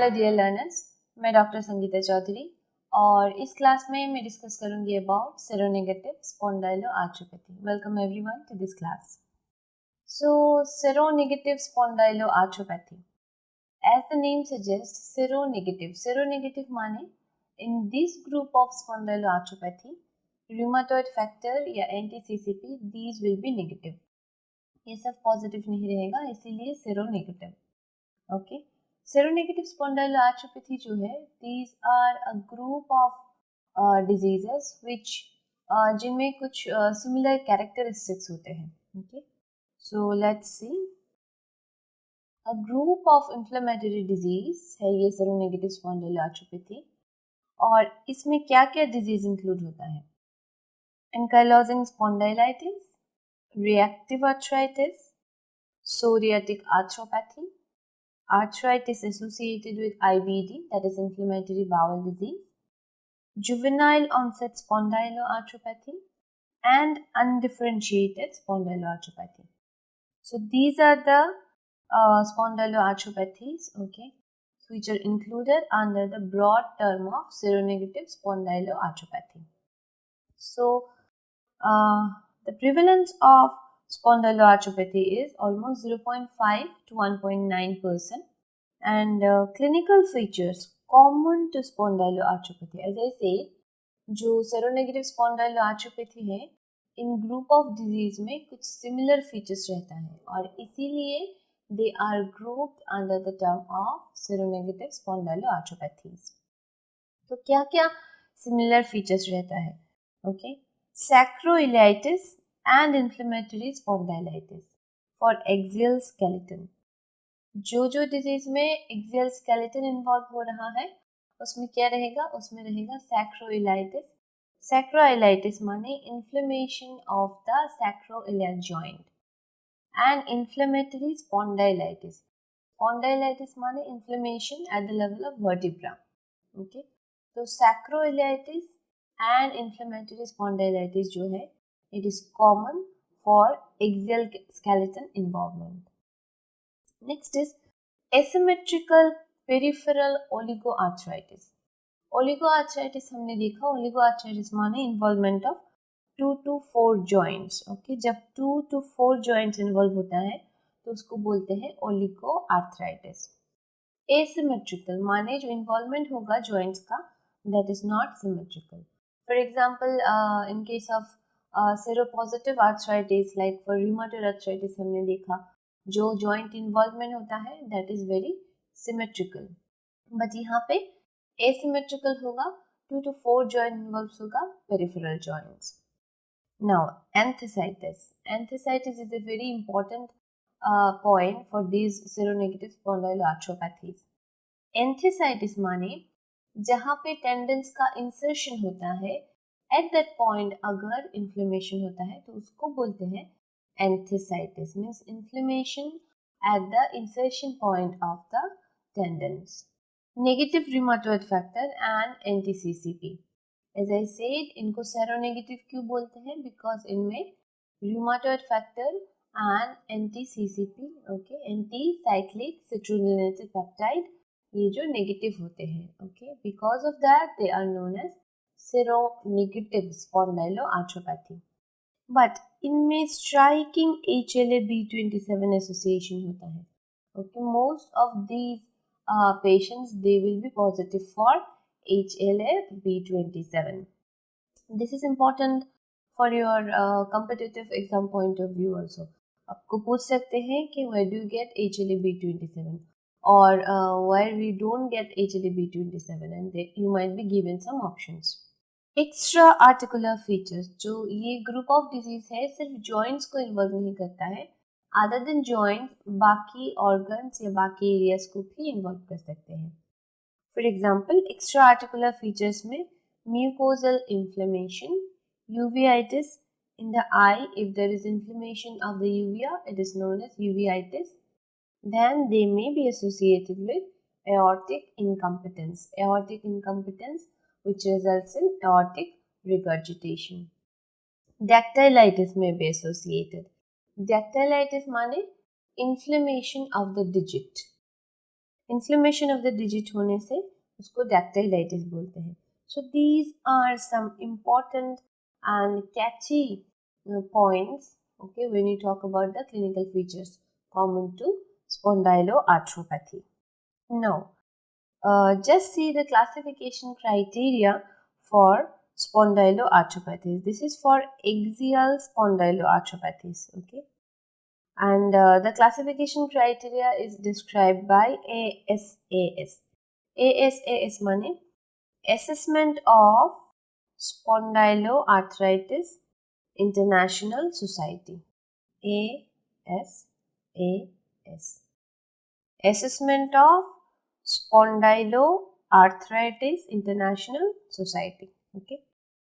Hello dear learners, मैं doctor Sangeeta Chaudhary और इस क्लास में मैं डिस्कस करूंगी about seronegative spondyloarthropathy. Welcome everyone to this class. So seronegative spondyloarthropathy, as the name suggest, seronegative माने in this group of spondyloarthropathy rheumatoid factor या anti CCP these will be negative. ये सब positive नहीं रहेगा, इसीलिए सेरोनेगेटिव। ओके, सेरोनेगेटिव स्पॉन्डाइलोआर्थ्रोपैथी जो है, these are a group of diseases which जिनमें कुछ similar characteristics होते हैं. Okay, so let's see. A group of inflammatory disease है ये सेरोनेगेटिव स्पॉन्डाइलोआर्थ्रोपैथी, और इसमें क्या क्या डिजीज इंक्लूड होता है? Ankylosing स्पॉन्डाइलाइटिस, reactive arthritis, psoriatic arthropathy, arthritis associated with IBD, that is inflammatory bowel disease, juvenile onset spondyloarthropathy, and undifferentiated spondyloarthropathy. So these are the spondyloarthropathies, okay, which are included under the broad term of seronegative spondyloarthropathy. So the prevalence of spondyloarthropathy is almost 0.5 to 1.9%, and clinical features common to spondyloarthropathy. As I said, जो seronegative spondyloarthropathy है, इन group of disease में कुछ similar features रहता है, और इसीलिए they are grouped under the term of seronegative spondyloarthropathies. तो क्या क्या similar features रहता है? Okay, sacroiliitis and inflammatory spondylitis for axial skeleton. जो डिजीज में एक्सियल स्केलेटन इन्वॉल्व हो रहा है उसमें क्या रहेगा? उसमें रहेगा सैक्रोइलाइटिस. सैक्रोइलाइटिस माने inflammation of the sacroiliac joint, and inflammatory spondylitis. Spondylitis माने inflammation at the level of vertebra. Okay, तो सैक्रोइलाइटिस एंड इन्फ्लेमेटरी स्पॉन्डाइलाइटिस जो है, it is common for axial skeleton involvement. Next is asymmetrical peripheral oligoarthritis. Oligoarthritis हमने देखा, oligoarthritis माने involvement of 2 to 4 joints. Okay, जब 2 to 4 joints involve होता है तो उसको बोलते हैं oligoarthritis. Asymmetrical माने जो involvement होगा joints का, that is not symmetrical. For example, in case of seropositive arthritis, like for rheumatoid arthritis हमने देखा, जो जॉइंट इन्वॉल्वमेंट होता है that is very symmetrical, but यहाँ पे एसिमेट्रिकल होगा. 2 to 4 जॉइंट इन्वॉल्व होगा peripheral joints. Now enthesitis is a very important point for this seronegative spondyloarthropathies. Enthesitis माने जहाँ पे टेंडेंस का इंसर्शन होता है, एट दैट पॉइंट अगर इन्फ्लेमेशन होता है तो उसको बोलते हैं enthesitis, means inflammation at the insertion point of the tendons. Negative rheumatoid factor and anti-CCP. As I said, इनको seronegative क्यों बोलते हैं? Because इनमें rheumatoid factor and anti-CCP, okay, anti-cyclic citrullinated peptide, ये जो negative होते हैं, okay, because of that they are known as seronegative spondyloarthropathy. But इनमें स्ट्राइकिंग HLA-B27 एसोसिएशन होता है. Okay, most of these patients they will be positive for HLA-B27. This is important for your competitive exam point of view also. आपको पूछ सकते हैं कि where do you get HLA-B27 और where we don't get HLA-B27, and you might be given some options. Extra articular features, जो ये group of disease है सिर्फ जॉइंट्स को इन्वॉल्व नहीं करता है, अदर देन जॉइंट्स बाकी ऑर्गन्स या बाकी एरियाज को भी इन्वॉल्व कर सकते हैं. For example, extra articular features में mucosal inflammation, uveitis in the eye. If there is inflammation of the uvea, it is known as uveitis. Then they may be associated with aortic incompetence which results in aortic regurgitation. Dactylitis may be associated. Dactylitis माने inflammation of the digit. Inflammation of the digit होने से उसको dactylitis बोलते हैं. So these are some important and catchy points, okay, when you talk about the clinical features common to spondyloarthropathy. Now, just see the classification criteria for spondyloarthropathies. This is for axial spondyloarthropathies, okay. And the classification criteria is described by ASAS. ASAS means Assessment of Spondyloarthritis International Society. ASAS. Assessment of Spondyloarthritis International Society. Okay.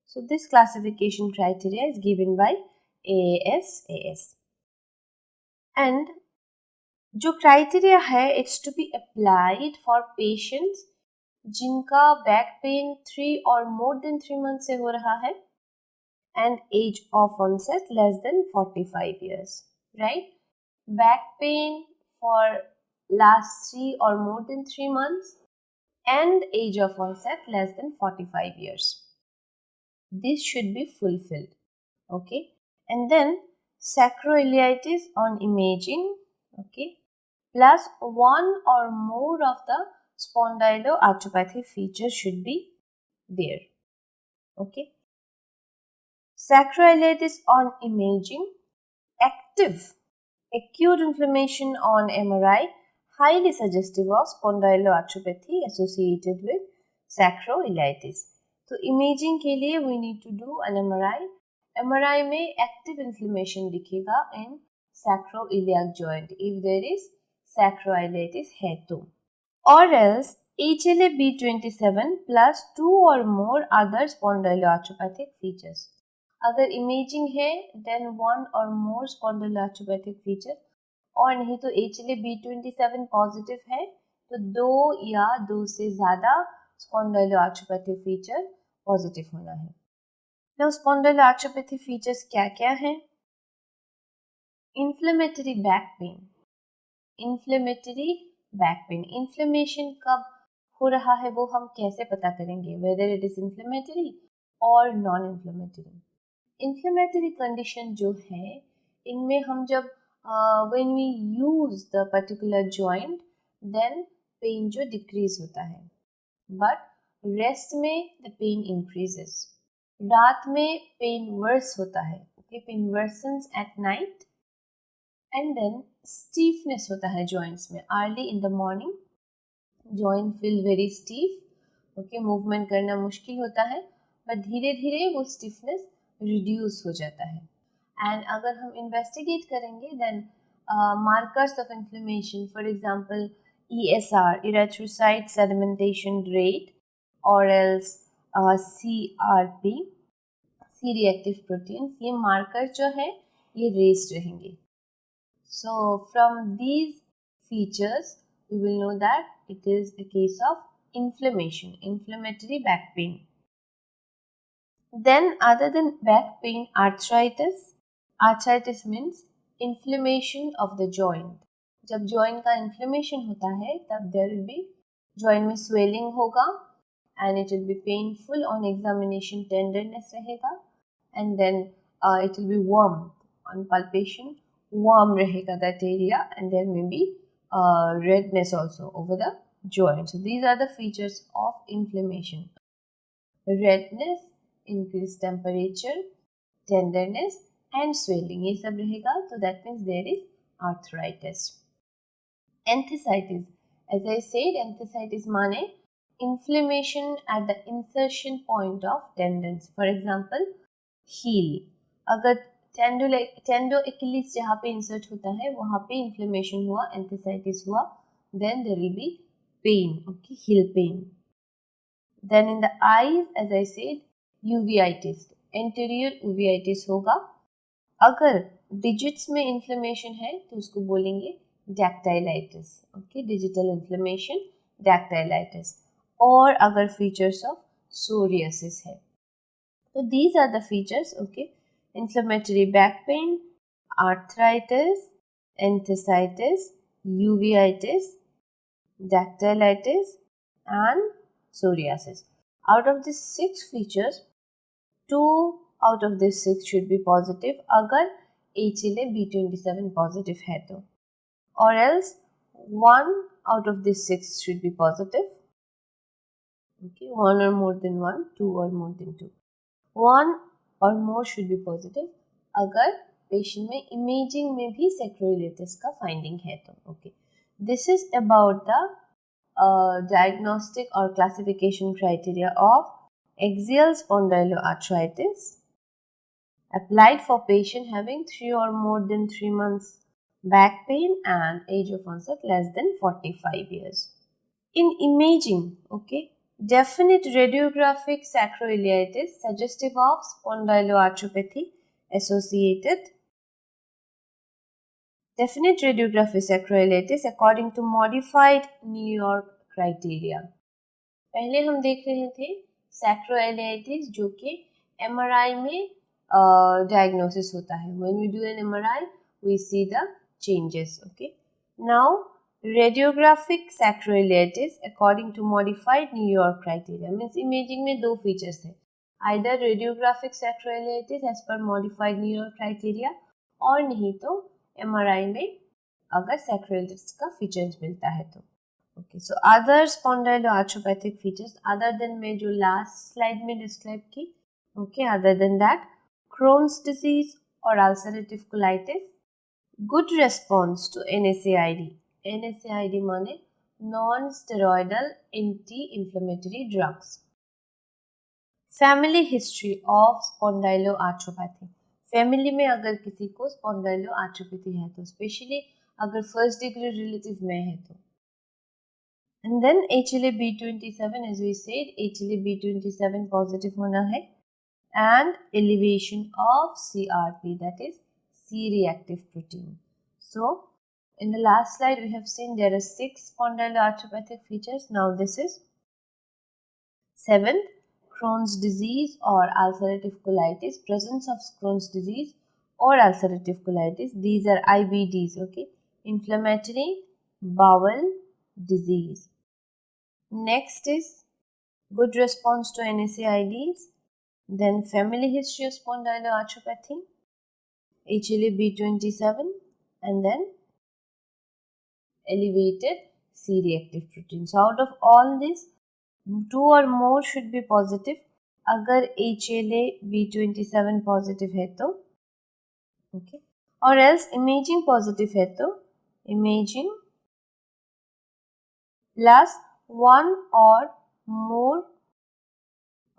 So this classification criteria is given by ASAS. And जो criteria है, it's to be applied for patients जिनका back pain 3 or more than 3 months से हो रहा है and age of onset less than 45 years, right? Back pain for last 3 or more than 3 months and age of onset less than 45 years. This should be fulfilled, okay? And then sacroiliitis on imaging, okay, plus one or more of the spondyloarthropathy features should be there, okay? Sacroiliitis on imaging, active acute inflammation on MRI, highly suggestive of spondyloarthropathy associated with sacroiliitis. तो imaging के लिए we need to do an MRI. MRI में active inflammation दिखेगा in sacroiliac joint if there is sacroiliitis है तो. Or else HLA-B27 plus 2 or more other spondyloarthropathic features. अगर imaging है then 1 or more spondyloarthropathic feature, और नहीं तो HLA-B27 positive है तो 2 या 2 से ज़्यादा spondyloarthropathic feature पॉजिटिव होना है. Now spondyloarthropathy features क्या क्या हैं? Inflammatory back pain. Inflammatory back pain. Inflammation कब हो रहा है वो हम कैसे पता करेंगे? Whether it is inflammatory or non-inflammatory. Inflammatory condition जो है इनमें हम जब when we use the particular joint then pain जो डिक्रीज होता है, बट रेस्ट में द पेन इंक्रीजेस. रात में पेन वर्स होता है, okay, pain worsens at night. And then stiffness होता है जॉइंट्स में. Early in the morning joint feel very stiff, okay, movement करना मुश्किल होता है, बट धीरे धीरे वो स्टीफनेस रिड्यूस हो जाता है. एंड अगर हम इन्वेस्टिगेट करेंगे then markers of inflammation, for example ESR, erythrocyte sedimentation rate, or else CRP, C reactive proteins, ये मार्कर जो है ये रेस्ड रहेंगे. So from these features we will know that it is a case of inflammation, inflammatory back pain. Then other than back pain, arthritis. Arthritis means inflammation of the joint. जब joint का inflammation होता है तब there will be joint में swelling होगा and it will be painful on examination, tenderness रहेगा, and then it will be warm on palpation, warm रहेगा that area, and there may be redness also over the joint. So these are the features of inflammation: redness, increased temperature, tenderness and swelling. ये सब रहेगा तो that means there is arthritis. Enthesitis, as I said, enthesitis माने inflammation at the insertion point of tendons. For example, heel. अगर टेंडो एक्किलीस जहाँ पे insert होता है वहाँ पे inflammation हुआ, enthesitis हुआ, then there will be pain, okay, heel pain. Then in the eyes, as I said, uveitis, anterior uveitis होगा. अगर डिजिट्स में इन्फ्लेमेशन है तो उसको बोलेंगे dactylitis, okay, digital inflammation, dactylitis. और अगर features of psoriasis है. So these are the features, okay, inflammatory back pain, arthritis, enthesitis, uveitis, dactylitis and psoriasis. Out of these 6 features, 2 out of these 6 should be positive अगर HLA-B27 positive है तो, or else 1 out of these 6 should be positive. Okay, 1 or more than 1, 2 or more than 2. 1 or more should be positive अगर patient में imaging में भी सैक्रोइलेटिस का finding है तो. Okay, this is about the diagnostic or classification criteria of axial spondyloarthritis applied for patient having 3 or more than 3 months back pain and age of onset less than 45 years. In imaging, okay, definite radiographic sacroiliitis suggestive of spondyloarthropathy associated. Definite radiographic sacroiliitis according to modified New York criteria. पहले हम देख रहे थे sacroiliitis जो कि MRI में diagnosis होता है. When we do an MRI, we see the changes. Okay. Now, radiographic sacroiliitis according to modified New York criteria means imaging में दो features है. Either radiographic sacroiliitis as per modified New York criteria और नहीं तो MRI में अगर sacroiliitis का features मिलता है तो. Okay, so other spondyloarthropathic features other than मैं जो last slide में describe की, okay, other than that, Crohn's disease or ulcerative colitis, good response to NSAID. NSAID माने non-steroidal anti-inflammatory drugs. Family history of spondyloarthropathy. Family में अगर किसी को स्पॉन्डाइलोआर्थ्रोपैथी है तो, स्पेशली अगर फर्स्ट डिग्री रिलेटिव में है तो. And then HLA-B27 as we said, HLA-B27 positive होना है and elevation of CRP, that is C-reactive protein. So in the last slide we have seen there are 6 spondyloarthropathic features. Now this is 7th, Crohn's disease or ulcerative colitis, presence of Crohn's disease or ulcerative colitis. These are IBDs, okay, inflammatory bowel disease. Next is good response to NSAIDs, then family history of spondyloarthropathy, HLA-B27, and then elevated C-reactive protein. So out of all this, 2 or more should be positive अगर HLA-B27 positive है तो, okay, or else imaging positive है तो imaging plus 1 or more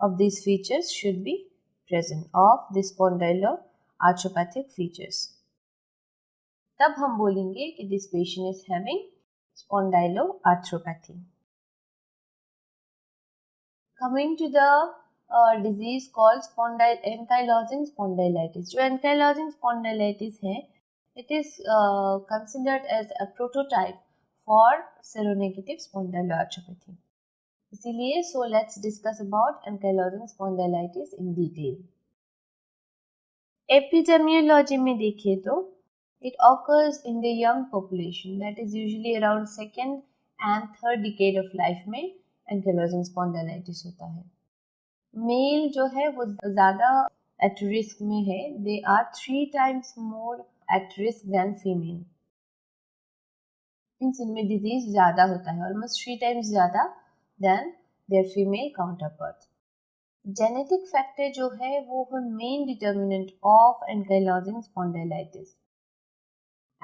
of these features should be present of the spondyloarthropathic features. तब हम बोलेंगे कि this patient is having spondyloarthropathy. Coming to the disease called ankylosing spondylitis. जो ankylosing spondylitis है, it is considered as a prototype for seronegative spondyloarthropathy. इसीलिए so let's discuss about ankylosing spondylitis in detail. Epidemiology में देखें तो it occurs in the young population, that is usually around 2nd and 3rd decade of life में ankylosing स्पॉन्डाइलाइटिस होता है. Mail जो है वो ज़्यादा एट रिस्क में है, they are 3 times more at risk than female. Means इनमें डिजीज ज़्यादा होता है, ऑलमोस्ट 3 times ज़्यादा than their female counterpart. Genetic factor जो है वो है main determinant of ankylosing spondylitis.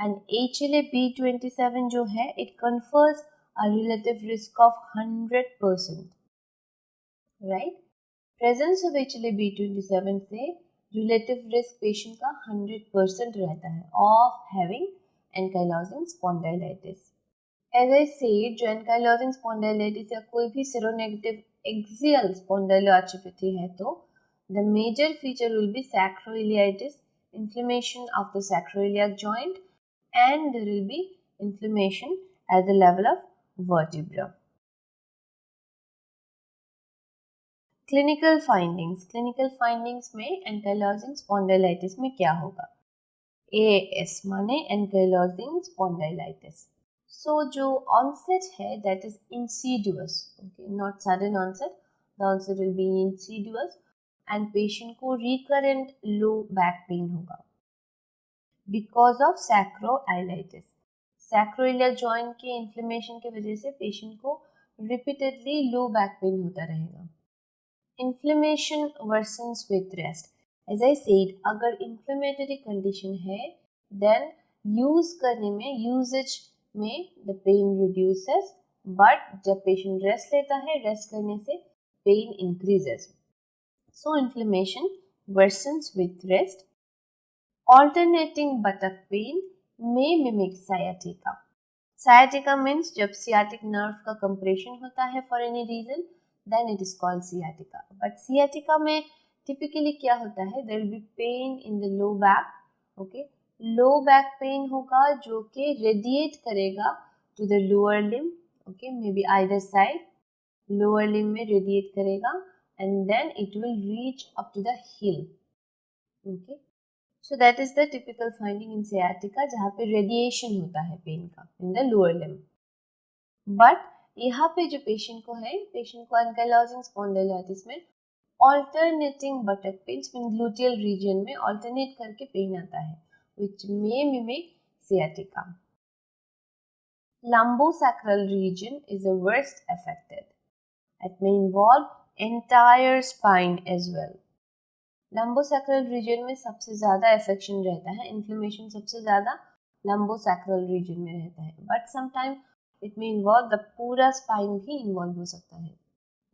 And HLA-B27 जो है it confers a relative risk of 100%, right? Presence of HLA-B27 से relative risk patient का 100% रहता है of having ankylosing spondylitis. As I said, जो ankylosing spondylitis या कोई भी seronegative axial spondyloarthropathy है तो the major feature will be sacroiliitis, inflammation of the sacroiliac joint, and there will be inflammation at the level of vertebra. Clinical findings में ankylosing spondylitis में क्या होगा? AS माने ankylosing spondylitis. सो जो onset है that is insidious, okay, not sudden onset, the onset will be insidious and patient को recurrent low back pain होगा because of sacroiliitis. Sacroiliac joint के इन्फ्लेमेशन की वजह से पेशेंट को रिपीटेडली लो बैक पेन होता रहेगा। Inflammation worsens with rest. As I said, अगर इन्फ्लेमेटरी कंडीशन है देन यूज करने में, यूजेज में द पेन रिड्यूसेस, बट जब पेशेंट रेस्ट लेता है, रेस्ट करने से pain increases. So inflammation worsens with rest. Alternating buttock pain may mimic sciatica. Sciatica means जब sciatic nerve का compression होता है for any reason, then it is called sciatica. But sciatica में typically क्या होता है? There will be pain in the low back, okay? Low back pain होगा जो कि radiate करेगा to the lower limb, okay? Maybe either side, lower limb में radiate करेगा and then it will reach up to the heel, okay? So that is the typical finding in sciatica जहाँ पे radiation होता है pen का in the lower limb. But यहाँ पे जो पेशेंट को है, पेशेंट को एंकाइलोजिंग स्पॉन्डिलोलिटिस में alternating buttock pains में gluteal region में alternate करके पेन आता है which may mimic sciatica. Lumbosacral region is the worst affected. It may involve entire spine as well. Lumbosacral region में सबसे ज़्यादा इन्फेक्शन रहता है, इन्फ्लेमेशन सबसे ज़्यादा लंबोसैक्रल रीजन में रहता है, बट समटाइम इट में इन्वॉल्व द पूरा स्पाइन भी इन्वॉल्व हो सकता है।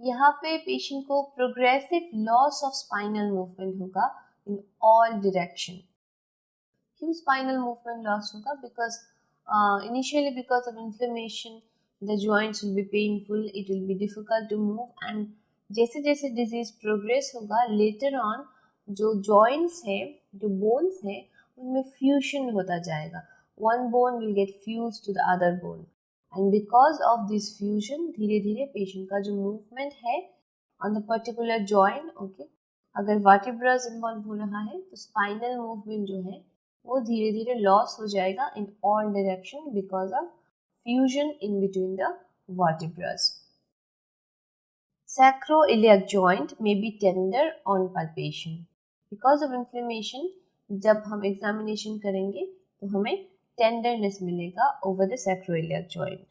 यहाँ पे पेशेंट को progressive loss of spinal movement होगा इन ऑल डायरेक्शन। क्यों स्पाइनल मूवमेंट लॉस होगा? Because initially because of inflammation the joints will be painful, it will be difficult to move and जैसे जैसे डिजीज प्रोग्रेस होगा later on जो joints है, जो bones है, उनमें फ्यूजन होता जाएगा। One bone will get fuse to the other bone and because of this fusion धीरे धीरे पेशेंट का जो मूवमेंट है on the particular joint, okay, अगर वर्टिब्रास इन्वॉल्व हो रहा है तो स्पाइनल मूवमेंट जो है वो धीरे धीरे लॉस हो जाएगा इन all direction because of fusion in between the vertebras. Sacroiliac joint may be tender on palpation. Because of inflammation, जब हम examination करेंगे तो हमें tenderness मिलेगा over the sacroiliac joint.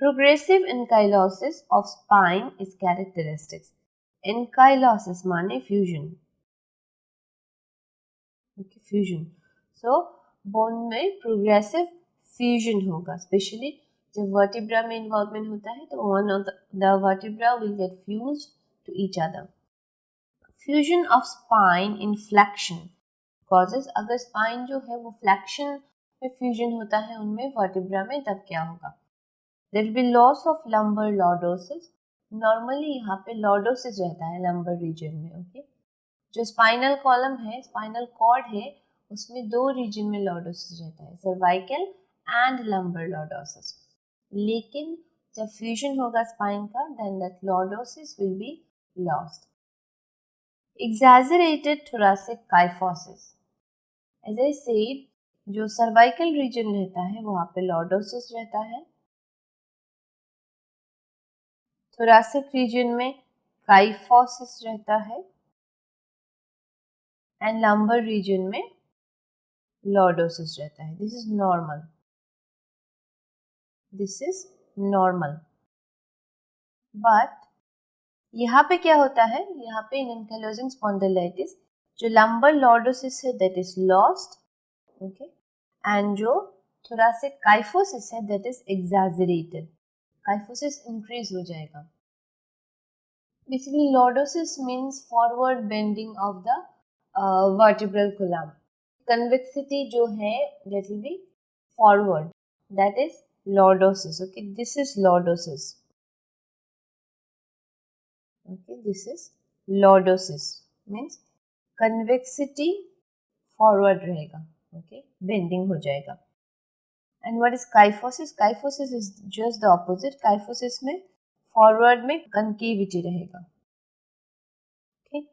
Progressive ankylosis of spine is characteristics. Ankylosis माने fusion. Okay, fusion. So bone में progressive fusion होगा, especially जब वर्टिब्रा में इन्वॉल्वमेंट होता है तो one of the vertebra will get fused to each other. Fusion of spine in flexion causes, अगर spine जो है वो फ्लेक्शन में फ्यूजन होता है उनमें वर्टिब्रा में, तब क्या होगा? There will be loss of lumbar lordosis. Normally यहाँ पे लॉर्डोसिस रहता है लंबर रीजन में, ओके. जो स्पाइनल कॉलम है, स्पाइनल कॉर्ड है, उसमें दो रीजन में लॉर्डोसिस रहता है, सर्वाइकल एंड लंबर लॉर्डोसिस. लेकिन जब फ्यूजन होगा स्पाइन का then that lordosis will be lost. Exaggerated thoracic kyphosis, as I said, जो सर्वाइकल रीजन रहता है वहां पे लॉर्डोसिस रहता है, थोरैसिक रीजन में काइफोसिस रहता है एंड लंबर रीजन में लॉर्डोसिस रहता है. This is normal, this is normal. But यहाँ पे क्या होता है, यहाँ पे इन एंकाइलोजिंग स्पॉन्डिलाइटिस जो लंबर लॉर्डोसिस है that is lost, okay, and जो थोरैसिक काइफोसिस है दैट इज एक्सैजरेटेड. काइफोसिस इंक्रीज हो जाएगा. Basically lordosis means forward bending of the vertebral column. Convexity जो है that will B forward, that is lordosis. Okay, this is lordosis. Okay, this is lordosis means convexity forward रहेगा, okay, bending हो जाएगा. And what is kyphosis? Kyphosis is just the opposite. Kyphosis में forward में concavity रहेगा, okay,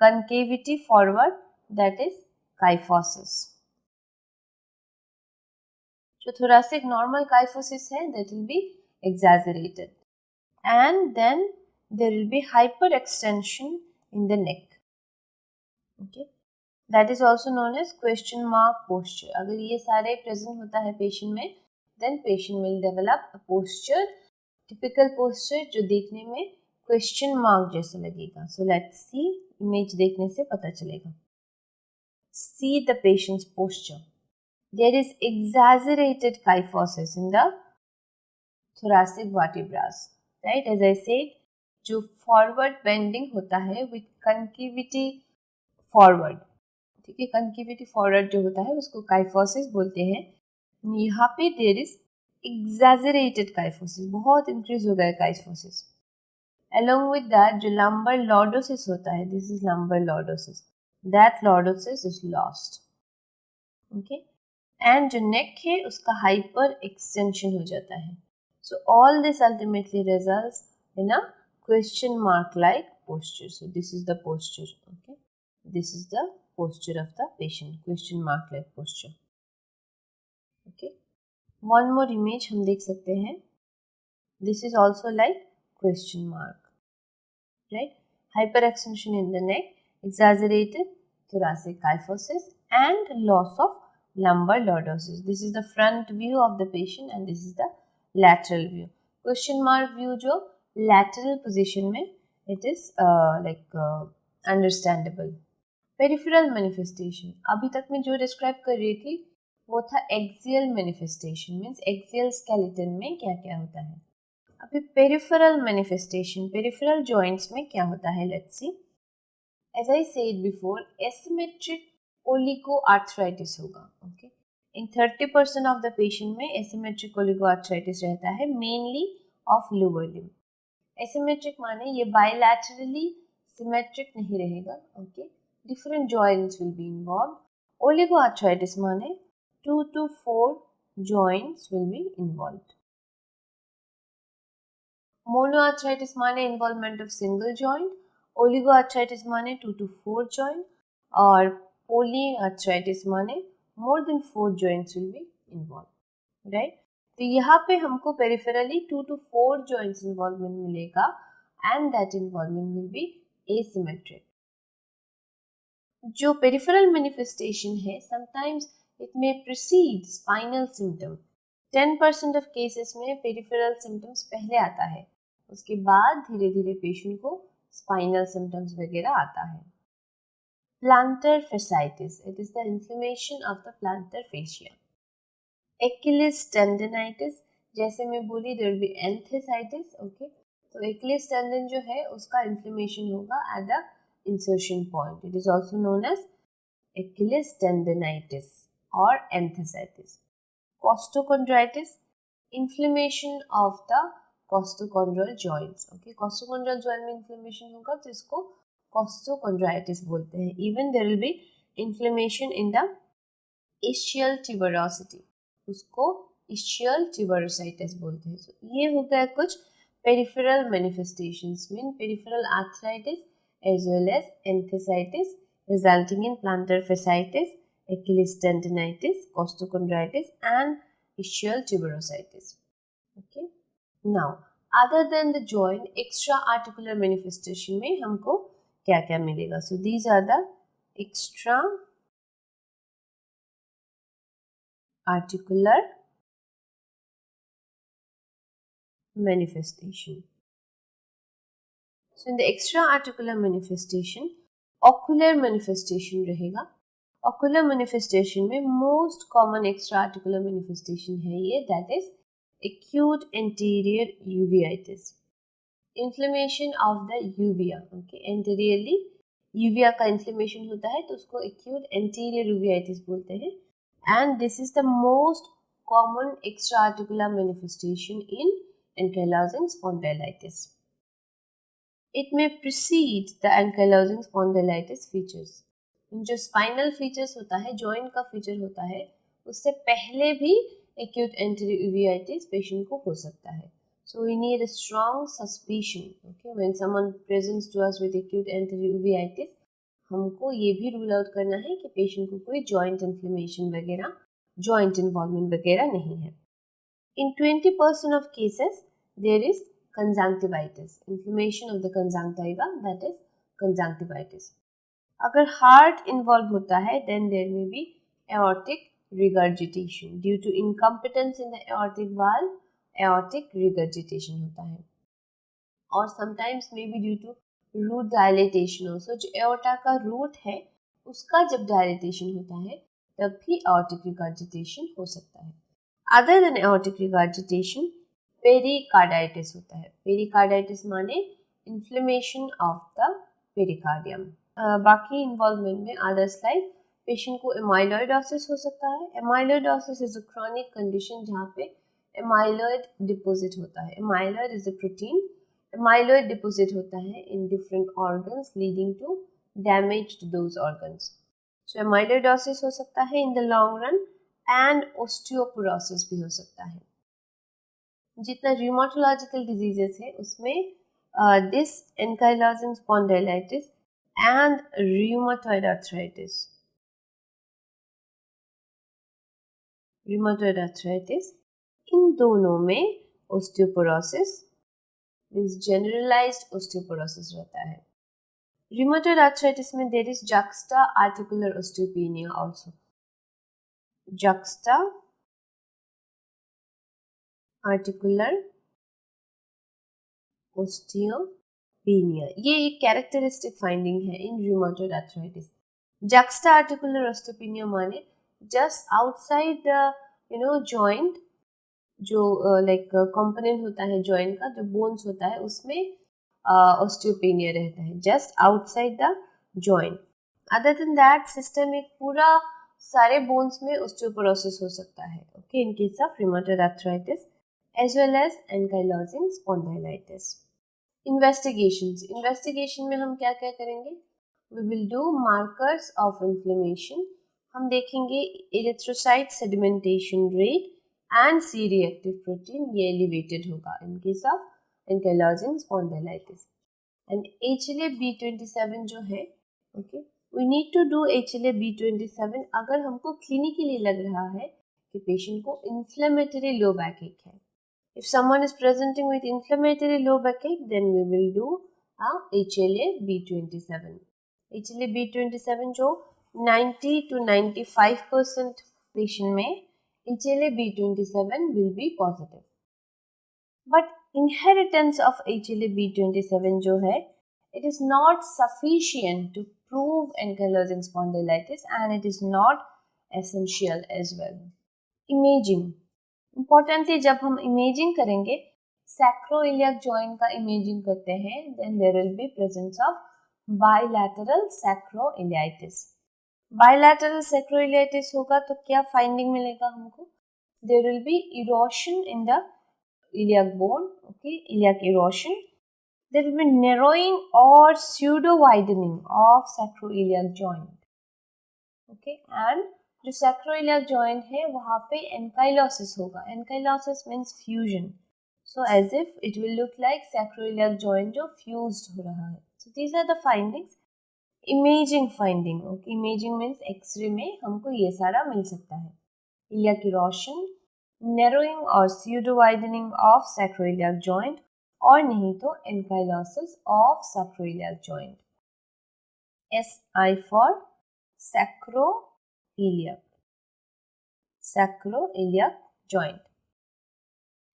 concavity forward, that is kyphosis. जो thoracic normal kyphosis है that will be exaggerated, and then there will be hyperextension in the neck. Okay, that is also known as question mark posture. अगर ये सारे present होता है patient में, then patient will develop a posture, typical posture जो देखने में question mark जैसा लगेगा. So let's see, image देखने से पता चलेगा. See the patient's posture. There is exaggerated kyphosis in the thoracic vertebrae, right? As I said, जो forward bending होता है with concavity forward, ठीक है, concavity forward जो होता है उसको kyphosis बोलते हैं. यहाँ पे there is exaggerated kyphosis, बहुत increase हो गया kyphosis. Along with that जो lumbar lordosis होता है, this is lumbar lordosis, that lordosis is lost. Okay, and जो neck है उसका hyper extension हो जाता है. So all this ultimately results in a question mark like posture. So this is the posture. Okay, this is the posture of the patient, question mark like posture. Okay, one more image हम देख सकते हैं. This is also like question mark, right? Hyperextension in the neck, exaggerated thoracic kyphosis, and loss of lumbar lordosis. This is the front view of the patient and this is the lateral view. Question mark view जो lateral position में, it is understandable. Peripheral manifestation, अभी तक मैं जो describe कर रही थी वो था axial manifestation, means axial skeleton में क्या क्या होता है. अभी peripheral manifestation, peripheral joints में क्या होता है, let's see. As I said before, asymmetric oligoarthritis होगा. Okay, in 30% of the patient में asymmetric oligoarthritis रहता है, mainly of lower limb. Asymmetric माने ये bilaterally symmetric नहीं रहेगा. Okay, different joints will be involved. Oligoarthritis माने 2 to 4 joints will be involved. Monoarthritis माने involvement of single joint. Oligoarthritis माने 2 to 4 joint, और polyarthritis माने more than 4 joints will be involved, right? तो यहाँ पे हमको peripherally 2 to 4 joints involvement मिलेगा and that involvement will be asymmetric. जो peripheral manifestation है, sometimes it may precede spinal symptom. 10% of cases में peripheral symptoms पहले आता है, उसके बाद धीरे धीरे पेशेंट को स्पाइनल सिम्टम्स वगैरह आता है. Plantar fasciitis, it is the inflammation of the plantar fascia. Achilles tendinitis, जैसे मैं बोली there will be enthesitis. Okay, तो Achilles tendon जो है उसका inflammation होगा at the insertion point. It is also known as Achilles tendinitis or enthesitis. Costochondritis, inflammation of the costochondral joints. Okay, costochondral joint में inflammation होगा तो इसको costochondritis बोलते हैं. Even there will be inflammation in the ischial tuberosity, उसको ischial tuberositis बोलते हैं. So ये हो गया कुछ peripheral manifestations, mean peripheral arthritis as well as enthesitis resulting in plantar fasciitis, Achilles tendinitis, costochondritis and ischial tuberositis. Okay, now other than the joint, extra articular manifestation में हमको क्या क्या मिलेगा. So these are the extra articular manifestation. So in the extra articular manifestation, ocular manifestation रहेगा. Ocular manifestation में most common extra articular manifestation है ये, that is acute anterior uveitis. Inflammation of the uvea. Okay, anteriorly uvea का inflammation होता है तो उसको acute anterior uveitis बोलते हैं. And this is the most common extraarticular manifestation in ankylosing spondylitis. It may precede the ankylosing spondylitis features. जो spinal features होता है, joint का feature होता है, उससे पहले भी acute anterior uveitis patient को हो सकता है. So we need a strong suspicion. Okay, when someone presents to us with acute anterior uveitis, हमको ये भी rule out करना है कि patient को कोई joint inflammation वगैरह जॉइंट इन्वॉल्वमेंट वगैरह नहीं है. In 20% of cases, there is conjunctivitis, inflammation of the conjunctiva, that is conjunctivitis. अगर heart involved होता है, then there may be aortic regurgitation. Due to incompetence in the aortic valve, aortic regurgitation होता है. और sometimes may be due to root dilatation also. जो aorta का root है, उसका जब dilatation होता है, तब भी aortic regurgitation हो सकता है. Other than aortic regurgitation, pericarditis होता है. Pericarditis माने inflammation of the pericardium. बाकी involvement में others like patient को amyloidosis हो सकता है. Amyloidosis is a chronic condition जहाँ पे amyloid deposit होता है. Amyloid is a protein. Amyloid deposit होता है in different organs leading to damage to those organs. So amyloidosis हो सकता है in the long run. And osteoporosis भी हो सकता है. जितना rheumatological diseases है उसमें this ankylosing spondylitis and rheumatoid arthritis इन दोनों में ओस्टियोपोरोसिस मीन्स जनरलाइज्ड ओस्टियोपोरोसिस रहता है. rheumatoid arthritis में there is juxta articular osteopenia also. Juxta articular osteopenia ये एक कैरेक्टरिस्टिक फाइंडिंग है इन rheumatoid arthritis. Juxta articular osteopenia माने just outside the joint जो like component होता है joint का जो bones होता है उसमें osteopenia रहता है just outside the joint. Other than that systemic पूरा सारे bones में osteoporosis हो सकता है. Okay, in case of rheumatoid arthritis as well as ankylosing spondylitis. Investigation में हम क्या क्या करेंगे? We will do markers of inflammation. हम देखेंगे erythrocyte sedimentation rate and C-reactive protein ये elevated होगा in case of ankylosing spondylitis. And HLA-B27 जो है, okay, we need to do HLA-B27 अगर हमको clinically लग रहा है कि patient को inflammatory low backache है. If someone is presenting with inflammatory low backache, then we will do a HLA-B27. HLA-B27 जो 90 to 95% patient में HLA-B27 will be positive. But inheritance of HLA-B27 जो है, it is not sufficient to prove ankylosing spondylitis and it is not essential as well. Imaging. Importantly जब हम imaging करेंगे sacroiliac joint का imaging करते हैं then there will be presence of bilateral sacroiliitis. Bilateral sacroiliitis होगा तो क्या finding मिलेगा हमको? There will be erosion in the iliac bone, okay, iliac erosion. There will be narrowing or pseudo widening of sacroiliac joint, okay, and जो sacroiliac joint है वहाँ पे ankylosis होगा. Ankylosis means fusion, so as if it will look like sacroiliac joint जो fused हो रहा है. So these are the findings. Imaging finding, okay, imaging means X-ray में हमको ये सारा मिल सकता है. Iliac erosion, narrowing or pseudo widening of sacroiliac joint और नहीं तो ankylosis of sacroiliac joint. SI for sacroiliac joint.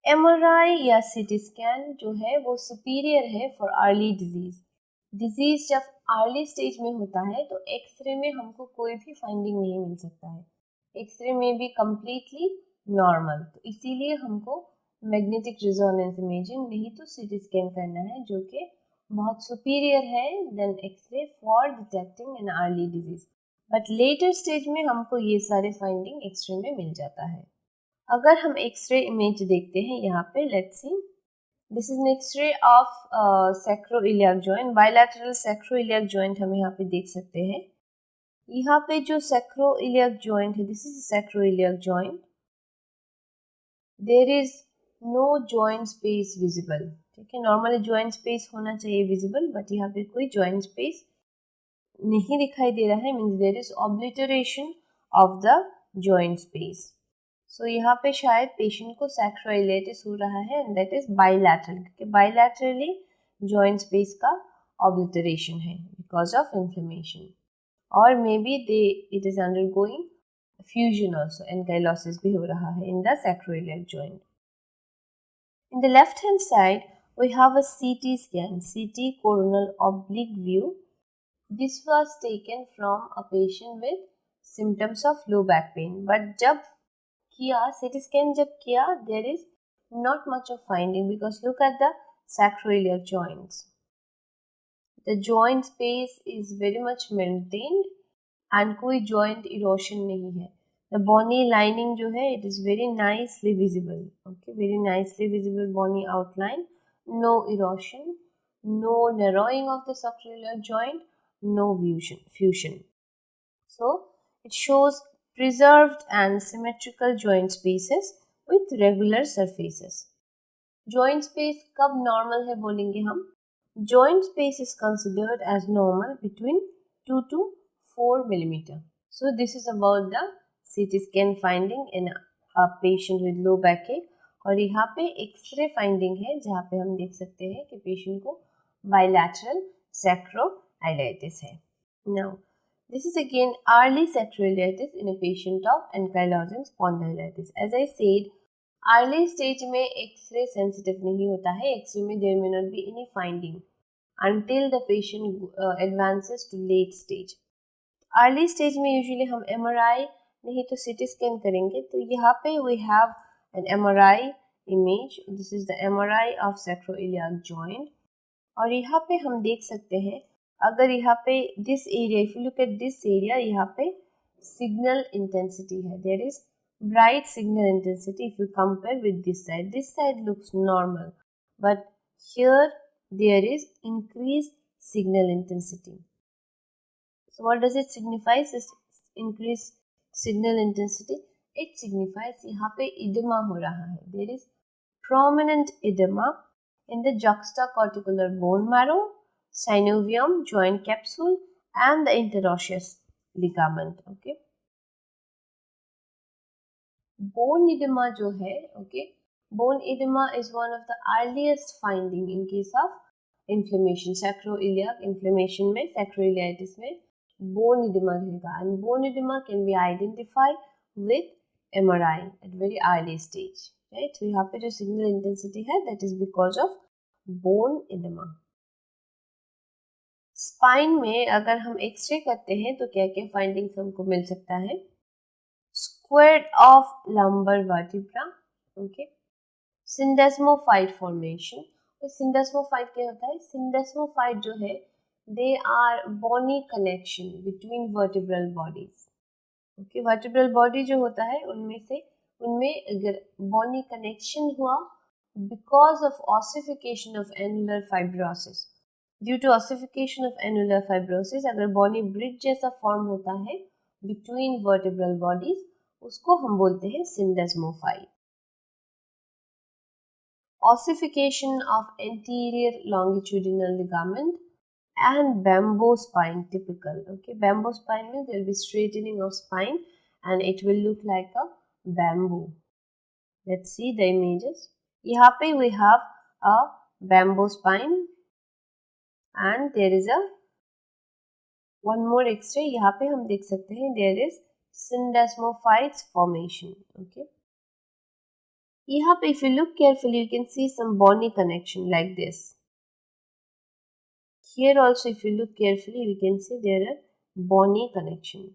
MRI या CT scan जो है वो superior है for early disease. Disease जब early stage में होता है तो X-ray में हमको कोई भी finding नहीं मिल सकता है. X-ray में भी completely normal. तो इसीलिए हमको मैग्नेटिक रेजोनेंस इमेजिंग नहीं तो सीटी स्कैन करना है जो कि बहुत सुपीरियर है then X-ray for detecting an early disease. But later stage में हमको ये सारे फाइंडिंग एक्सरे में मिल जाता है. अगर हम एक्सरे इमेज देखते हैं यहाँ पे let's see this is an X-ray of sacroiliac joint. Bilateral sacroiliac joint हम यहाँ पे देख सकते हैं. यहाँ पे जो सैक्रोइलियाक जॉइंट है this is sacroiliac joint. There is no joint space visible. ठीक है, नॉर्मली जॉइंट स्पेस होना चाहिए विजिबल बट यहाँ पे कोई जॉइंट स्पेस नहीं दिखाई दे रहा है. Means there is obliteration of the joint space. So यहाँ पे शायद पेशेंट को सैक्रोइलेटिस हो रहा है एंड दैट इज बाइलैटरल, क्योंकि बाइलैटरली जॉइंट स्पेस का ऑब्लिटरेशन है बिकॉज ऑफ इन्फ्लेमेशन, और may be it is undergoing fusion also, ankylosis भी हो रहा है in the sacroiliac joint. In the left hand side, we have a CT scan, CT coronal oblique view. This was taken from a patient with symptoms of low back pain. But जब किया CT scan जब किया, there is not much of finding because look at the sacroiliac joints. The joint space is very much maintained and कोई joint erosion नहीं है. The bony lining जो है, it is very nicely visible. Okay, very nicely visible bony outline. No erosion, no narrowing of the sacroiliac joint, no fusion. So it shows preserved and symmetrical joint spaces with regular surfaces. Joint space कब normal है बोलेंगे हम? Joint space is considered as normal between 2 to 4 millimeter. So this is about the CT scan finding in a patient with low backache. और यहाँ पे x ray finding है जहाँ पे हम देख सकते हैं कि पेशेंट को बाइलैटरल sacroiliitis है. Now this is again early sacroiliitis in a patient of ankylosing spondylitis. As I said, early stage में एक्सरे सेंसिटिव नहीं होता है. एक्सरे में there may not be any finding until the patient advances to late stage. Early stage में usually हम MRI नहीं तो CT scan करेंगे. तो यहाँ पे we have an MRI image. This is the MRI of sacroiliac joint. और यहाँ पे हम देख सकते हैं, अगर यहाँ पे this area, if you look at this area, यहाँ पे signal intensity है. There is bright signal intensity if you compare with this side. This side looks normal, but here there is increased signal intensity. So what does it signify? This increased signal intensity, it signifies यहाँ पे edema हो रहा है. There is prominent edema in the juxtacorticular bone marrow, synovium, joint capsule and the interosseous ligament. Okay. Bone edema जो है, okay, bone edema is one of the earliest finding in case of inflammation. Sacroiliac inflammation में, sacroiliitis में bone edema रहेगा, and bone edema can be identified with MRI at very early stage, right? So यहाँ पे जो signal intensity है, that is because of bone edema. Spine में अगर हम एक्सरे करते हैं तो क्या क्या फाइंडिंग्स हमको मिल सकता है? Squared off lumbar vertebra, okay, syndesmophyte formation. तो syndesmophyte क्या होता है? Syndesmophyte जो है, they are bony connection between vertebral bodies. Okay, vertebral body जो होता है उनमें अगर bony connection हुआ because of ossification of annular fibrosis. Due to ossification of annular fibrosis, अगर bony bridge जैसा form होता है between vertebral bodies, उसको हम बोलते हैं syndesmophyte. Ossification of anterior longitudinal ligament and bamboo spine typical. Okay, bamboo spine means there will be straightening of spine and it will look like a bamboo. Let's see the images. यहाँ पे we have a bamboo spine and there is a one more X-ray. यहाँ पे हम देख सकते हैं there is syndesmophytes formation. Okay. यहाँ पे if you look carefully, you can see some bony connection like this. Here also if you look carefully, we can see there are bony connection.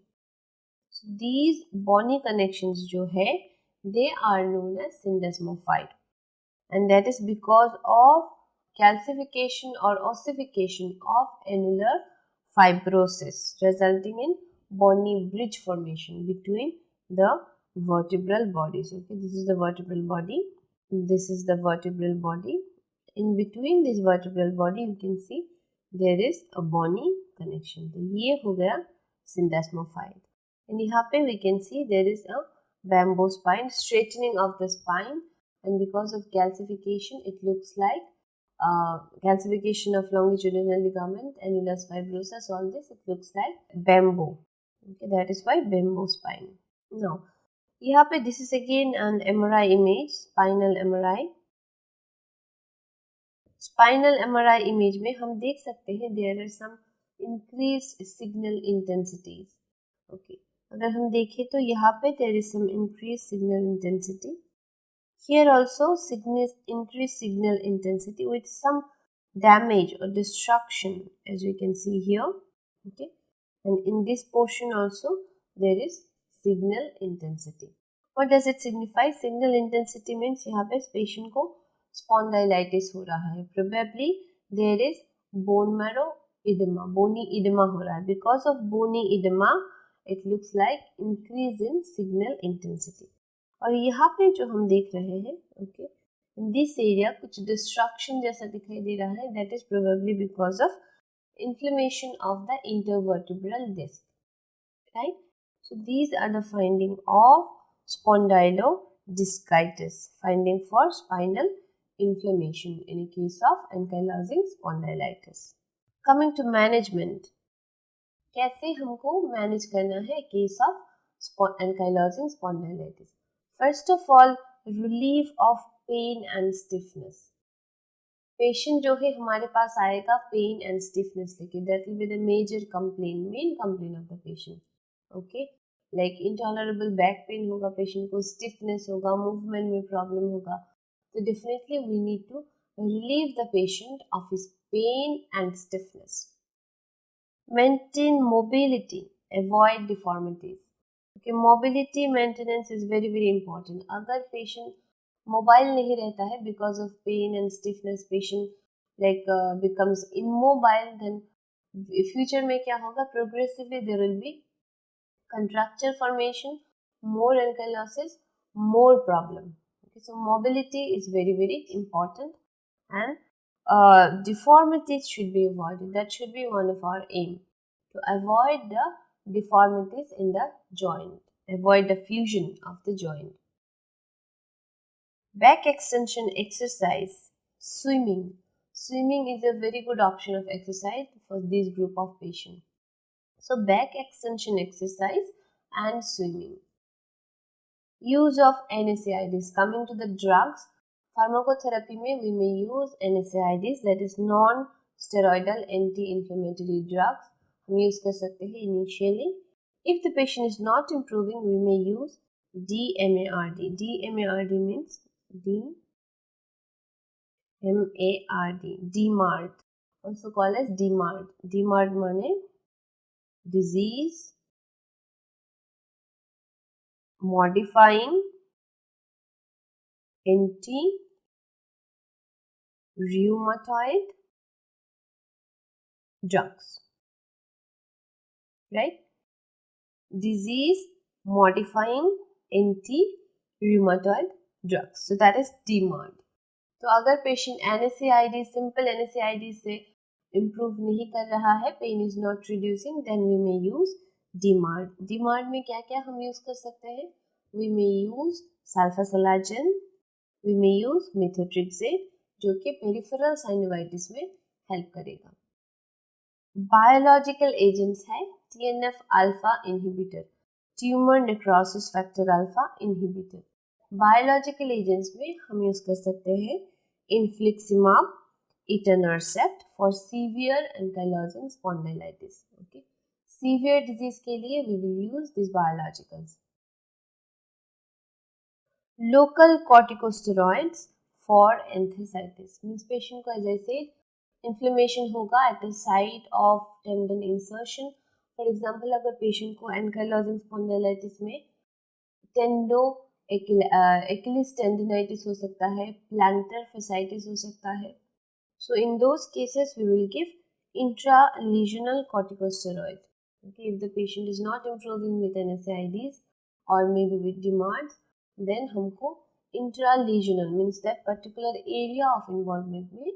So these bony connections जो है, they are known as syndesmophyte, and that is because of calcification or ossification of annular fibrosis resulting in bony bridge formation between the vertebral bodies. Okay, this is the vertebral body, this is the vertebral body. In between this vertebral body you can see there is a bony connection. तो ये हो गया syndesmophyte. And यहाँ पे we can see there is a bamboo spine, straightening of the spine, and because of calcification it looks like calcification of longitudinal ligament, annulus fibrosus, all this, it looks like bamboo. Okay, that is why bamboo spine. No, यहाँ पे this is again an MRI image, spinal MRI. Spinal MRI image में हम देख सकते हैं there are some increased signal intensities. Okay, अगर हम देखें तो यहाँ पे there is some increase signal intensity. Here also increased signal intensity with some damage or destruction, as we can see here. Okay, and in this portion also there is signal intensity. What does it signify? Signal intensity means यहाँ पे patient को spondylitis हो रहा है. Probably there is bone marrow edema, bony edema हो रहा है. Because of bony edema, it looks like increase in signal intensity. और यहाँ पे जो हम देख रहे हैं, ओके, इन दिस एरिया कुछ डिस्ट्रक्शन जैसा दिखाई दे रहा है. That is probably because of inflammation of the intervertebral disc, right? So these are the finding of spondylodiscitis, finding for spinal inflammation in a case of ankylosing spondylitis. Coming to management, कैसे हमको manage करना है case of ankylosing spondylitis? First of all, relief of pain and stiffness. Patient जो है हमारे पास आएगा pain and stiffness लेके. That will be the major complain, main complain of the patient. Okay, like intolerable back pain होगा patient को, stiffness होगा, movement में प्रॉब्लम होगा. तो definitely we need to relieve the patient of his pain and stiffness. Maintain mobility, avoid deformities. Okay, mobility maintenance is very very important. अगर patient mobile नहीं रहता है because of pain and stiffness, patient like becomes immobile, then future में क्या होगा? Progressively there will be contracture formation, more ankylosis, more problem. Okay, so mobility is very very important, and deformities should be avoided. That should be one of our aim, to avoid the deformities in the joint, avoid the fusion of the joint. Back extension exercise, swimming. Swimming is a very good option of exercise for this group of patients. So back extension exercise and swimming. Use of NSAIDs. Coming to the drugs, pharmacotherapy में we may use NSAIDs, that is non-steroidal anti-inflammatory drugs. हम use कर सकते हैं initially. If the patient is not improving, we may use DMARD. DMARD means DMARD, also called as DMARD. DMARD माने disease modifying anti-rheumatoid drugs, right? Disease modifying anti-rheumatoid drugs. So that is DMARD. तो अगर patient NSAID, simple NSAID से improve नहीं कर रहा है, pain is not reducing, then we may use DMARD. DMARD में क्या क्या हम यूज कर सकते हैं? We may use sulfasalazine, we may use methotrexate, जो कि पेरिफेरल साइनोवाइटिस में हेल्प करेगा. बायोलॉजिकल एजेंट्स है TNF alpha inhibitor, tumour necrosis factor alpha inhibitor. Biological agents में हम यूज कर सकते हैं infliximab, etanercept for severe ankylosing spondylitis. Okay, severe disease के लिए we will use this biologicals. Local corticosteroids for enthesitis means patient को as I said inflammation होगा at the site of tendon insertion. For example, अगर patient को ankylosing spondylitis में टेंडो Achilles tendinitis हो सकता है, प्लांटर फेसाइटिस हो सकता है. So in those cases we will give intralesional corticosteroid. Okay, if the patient is not improving with NSAIDs or maybe with DMARDs, then हमको intralesional means that particular area of involvement में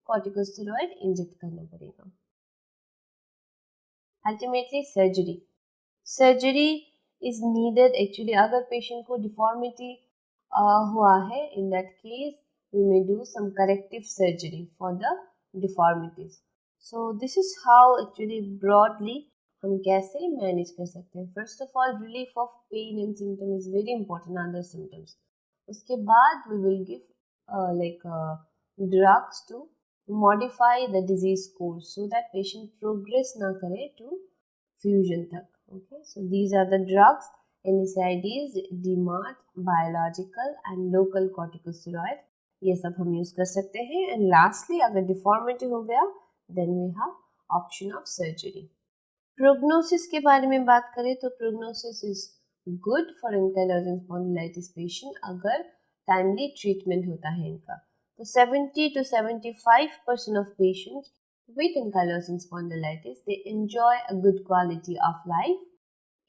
corticosteroid inject करना पड़ेगा. Ultimately surgery is needed. Actually अगर patient को deformity हुआ है, in that case we may do some corrective surgery for the deformities. So this is how actually broadly हम कैसे manage कर सकते हैं. First of all, relief of pain and symptom is very important. Other symptoms, उसके बाद we will give drugs to modify the disease course so that patient progress ना करे to fusion तक. Okay, so these are the drugs NSAIDs, DMARD, biological and local corticosteroid, ये सब हम use कर सकते हैं. एंड लास्टली, अगर डिफॉर्मिटी हो गया then we have option of surgery. Prognosis के बारे में बात करें तो prognosis is good for ankylosing spondylitis patient अगर टाइमली ट्रीटमेंट होता है इनका. तो 70 to 75% of patients with ankylosing spondylitis, they enjoy a good quality of life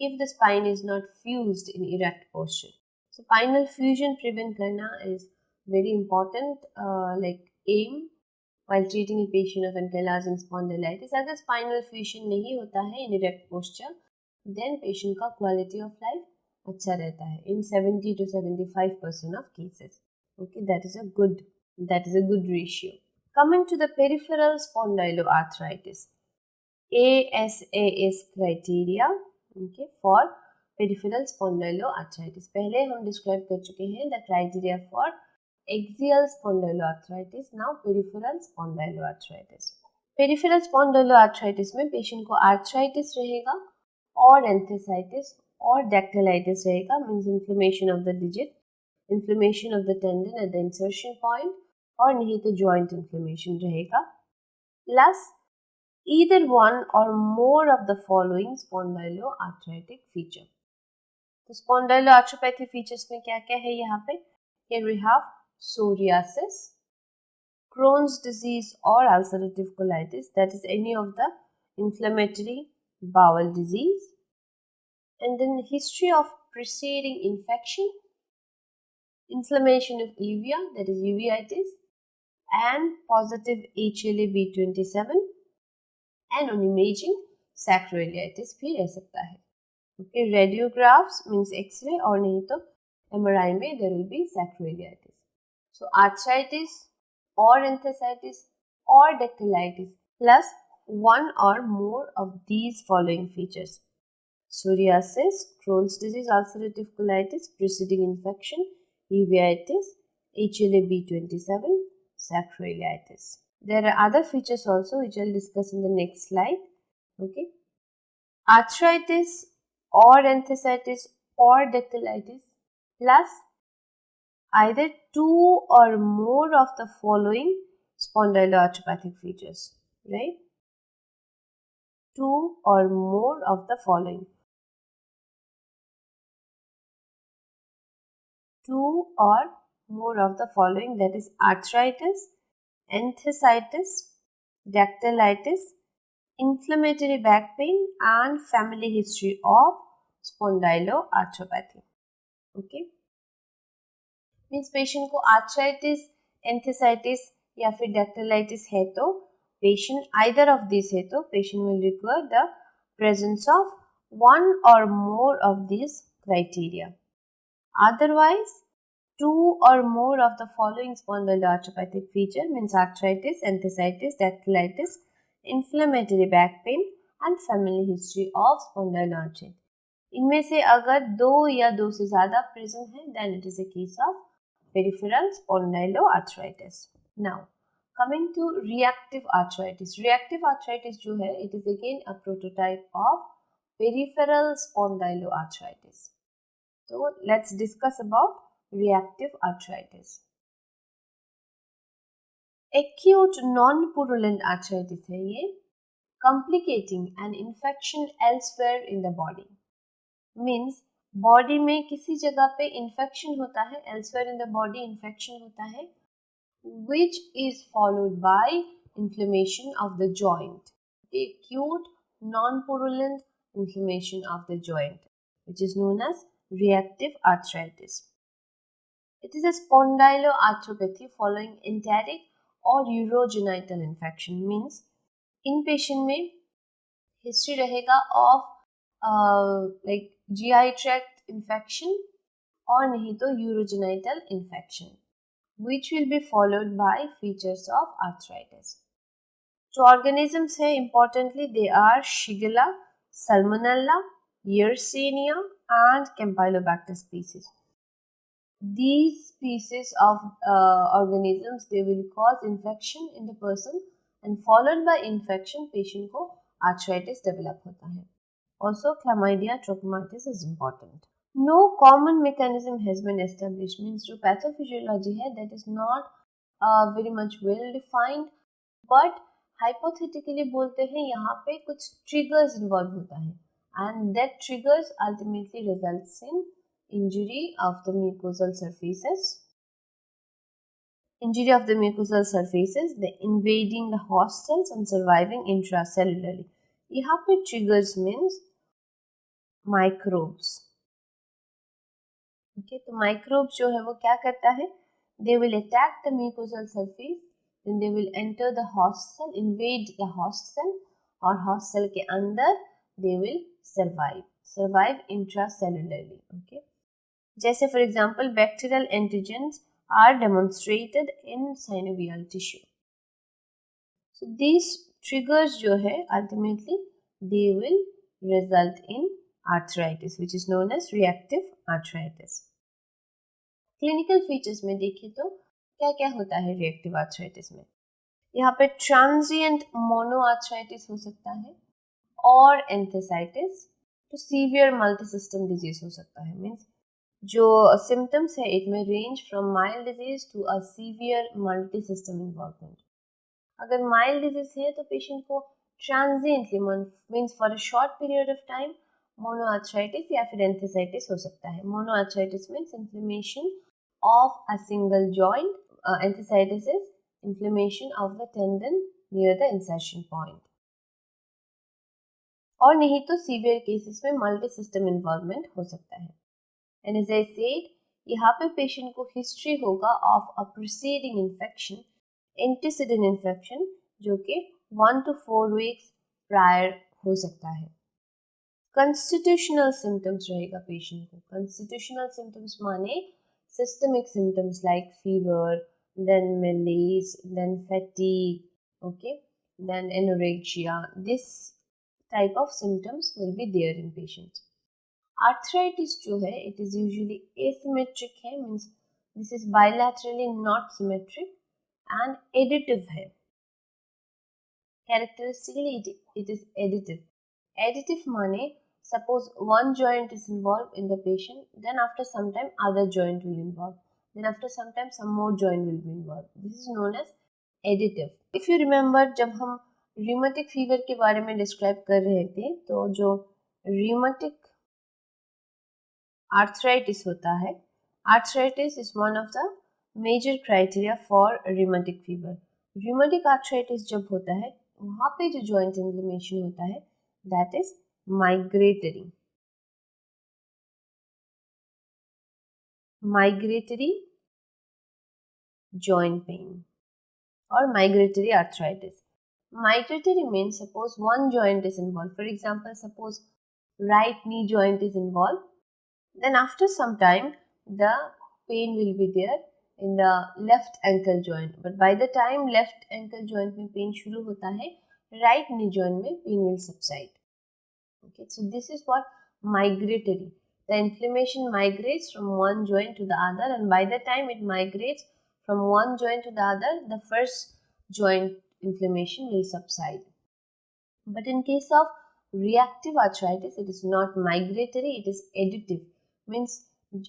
if the spine is not fused in erect posture. So spinal fusion prevent karna is very important aim while treating a patient of ankylosing spondylitis. अगर spinal fusion नहीं होता है in erect posture, then patient का quality of life अच्छा रहता है in 70 to 75% of cases. Okay, that is a good ratio. Coming to the peripheral spondyloarthritis, ASAS criteria, okay, for peripheral spondyloarthritis. पहले हम describe कर चुके हैं the criteria for axial spondyloarthritis. Now peripheral spondyloarthritis. Peripheral spondyloarthritis में patient को arthritis रहेगा और एंथेसाइटिस और डैक्टिलाइटिस रहेगा. Means inflammation of the digit, inflammation of the tendon at the insertion point, और नहीं तो जॉइंट इन्फ्लेमेशन रहेगा. Plus either one or more of the following spondyloarthritic feature. तो spondyloarthropathy features में क्या क्या है यहाँ पे? Here we have psoriasis, Crohn's disease or ulcerative colitis, that is any of the inflammatory bowel disease, and then history of preceding infection, inflammation of uvea, that is uveitis, and positive HLA-B27, and on imaging sacroiliitis भी रह सकता है. Okay, radiographs means X-ray और नहीं तो MRI में there will be sacroiliitis. So arthritis or enthesitis or dactylitis plus one or more of these following features: psoriasis, Crohn's disease, ulcerative colitis, preceding infection, uveitis, HLA-B27, sacroiliitis. There are other features also which I'll discuss in the next slide. Okay, arthritis or enthesitis or dactylitis plus either two or more of the following spondyloarthropathic features, right? Two or more of the following. Two or more of the following, that is arthritis, enthesitis, dactylitis, inflammatory back pain, and family history of spondyloarthropathy. Okay, means patient को arthritis, एंथेसाइटिस या फिर डैक्टिलाइटिस है तो patient either of this है तो patient will require the presence of one or more of these criteria. Otherwise, two or more of the following spondyloarthropathic feature means arthritis, enthesitis, dactylitis, inflammatory back pain and family history of spondyloarthritis. इनमें से अगर दो या दो से ज़्यादा present है then it is a case of peripheral spondyloarthritis. Now, coming to reactive arthritis. Reactive arthritis जो है, it is again a prototype of peripheral spondyloarthritis. So, let's discuss about reactive arthritis. Acute non-purulent arthritis है ये, complicating an infection elsewhere in the body. Means body में किसी जगह पे infection होता है, elsewhere in the body infection होता है, which is followed by inflammation of the joint. Acute non-purulent inflammation of the joint, which is known as reactive arthritis. It is a spondyloarthropathy following enteric or urogenital infection. Means in patient में history रहेगा of like GI tract infection और नहीं तो urogenital infection, which will be followed by features of arthritis. जो organisms है importantly they are Shigella, Salmonella, Yersinia, and Campylobacter species. These species of organisms, they will cause infection in the person, and followed by infection patient को arthritis develop होता है. Also, chlamydia trachomatis is important. No common mechanism has been established, means जो pathophysiology है that is not very much well defined, but hypothetically बोलते हैं यहाँ पे कुछ triggers involved होता है, and that triggers ultimately results in injury of the mucosal surfaces. Injury of the mucosal surfaces, the invading the host cells and surviving intracellularly. यहाँ पे triggers means microbes. Okay, तो microbes जो है वो क्या करता है? They will attack the mucosal surface, then they will enter the host cell, invade the host cell, और host cell के अंदर they will survive intracellularly. Okay, जैसे for example bacterial antigens are demonstrated in synovial tissue. So these triggers जो है ultimately they will result in arthritis, which is known as reactive arthritis. Clinical features में देखें तो क्या क्या होता है रिएक्टिव आर्थराइटिस में? यहाँ पे ट्रांजिएंट मोनोआर्थराइटिस हो सकता है, और एंथेसाइटिस तो सीवियर मल्टी सिस्टम डिजीज हो सकता है. मीन्स जो सिम्टम्स है इट में range from mild disease to a severe multi system involvement. अगर माइल्ड डिजीज है तो पेशेंट को transiently means for a short period of time monoarthritis या फिर एंथेसाइटिस हो सकता है. Monoarthritis means inflammation of a single joint. Enthesitis is inflammation of the tendon near the insertion point. और नहीं तो सीवियर केसेस में मल्टी सिस्टम इन्वॉल्वमेंट हो सकता है. एंड एज आई सेड, यहाँ पे पेशेंट को हिस्ट्री होगा of a preceding infection, antecedent infection, जो कि 1 to 4 weeks प्रायर हो सकता है. कंस्टिट्यूशनल सिम्टम्स रहेगा पेशेंट को. कंस्टिट्यूशनल सिम्टम्स माने systemic symptoms like fever, then malaise, then fatigue, okay, then anorexia. This type of symptoms will be there in patients. Arthritis जो है it is usually asymmetric है, means this is bilaterally not symmetric and additive है. Characteristically it is additive. Additive माने suppose one joint is involved in the patient, then after some time other joint will involve, then after some time some more joint will be involved. This is known as additive. If you remember, जब हम rheumatic fever के बारे में describe कर रहे थे, तो जो rheumatic arthritis होता है, arthritis is one of the major criteria for rheumatic fever. Rheumatic arthritis जब होता है, वहाँ पे जो joint inflammation होता है, that is migratory joint pain or migratory arthritis. Migratory means suppose one joint is involved. For example, suppose right knee joint is involved, then after some time the pain will be there in the left ankle joint, but by the time left ankle joint में pain शुरू होता है, right knee joint में pain will subside. Okay, so this is what migratory. The inflammation migrates from one joint to the other, and by the time it migrates from one joint to the other, the first joint inflammation will subside. But in case of reactive arthritis, it is not migratory, it is additive. Means